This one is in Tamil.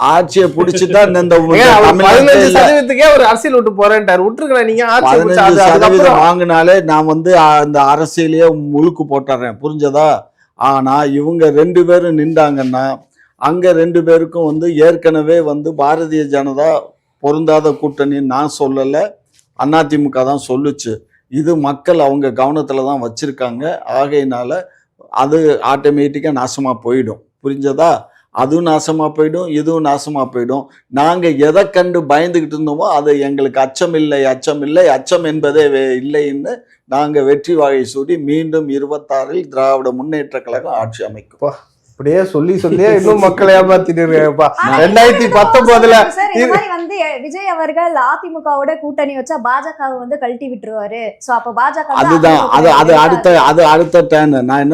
ஆட்சியை புடிச்சுதான் இந்த 15% ஒரு அரசியல் விட்டு போறேன்ட்டாரு. விட்டுருக்கேன் நீங்க 15% வாங்கினாலே நான் அந்த அரசியலையே முழுக்கு போட்டுறேன், புரிஞ்சதா? ஆனா இவங்க 2 பேரும் நின்றாங்கன்னா அங்க 2 பேருக்கும் ஏற்கனவே பாரதிய ஜனதா பொருந்தாத கூட்டணி நான் சொல்லல, அதிமுக தான் சொல்லுச்சு. இது மக்கள் அவங்க கவனத்துல தான் வச்சிருக்காங்க. ஆகையினால அது ஆட்டோமேட்டிக்கா நாசமா போயிடும், புரிஞ்சதா? அதுவும் நாசமா போயிடும், இதுவும் நாசமா போயிடும். நாங்க எதை கண்டு பயந்துகிட்டு இருந்தோமோ அது எங்களுக்கு அச்சம் இல்லை, அச்சம் இல்லை, அச்சம் என்பதே இல்லைன்னு நாங்க வெற்றி வாகை சூடி மீண்டும் 26 திராவிட முன்னேற்ற கழகம் ஆட்சி அமைக்கும். அப்படியே சொல்லியே இன்னும் மக்களை ஏமாத்திட்டு 2019 விஜய் அவர்கள் அதிமுகவோட கூட்டணி வச்சா பாஜக கழட்டி விட்டுருவாரு. அதுதான் அது அடுத்த டேர்ன். நான் என்ன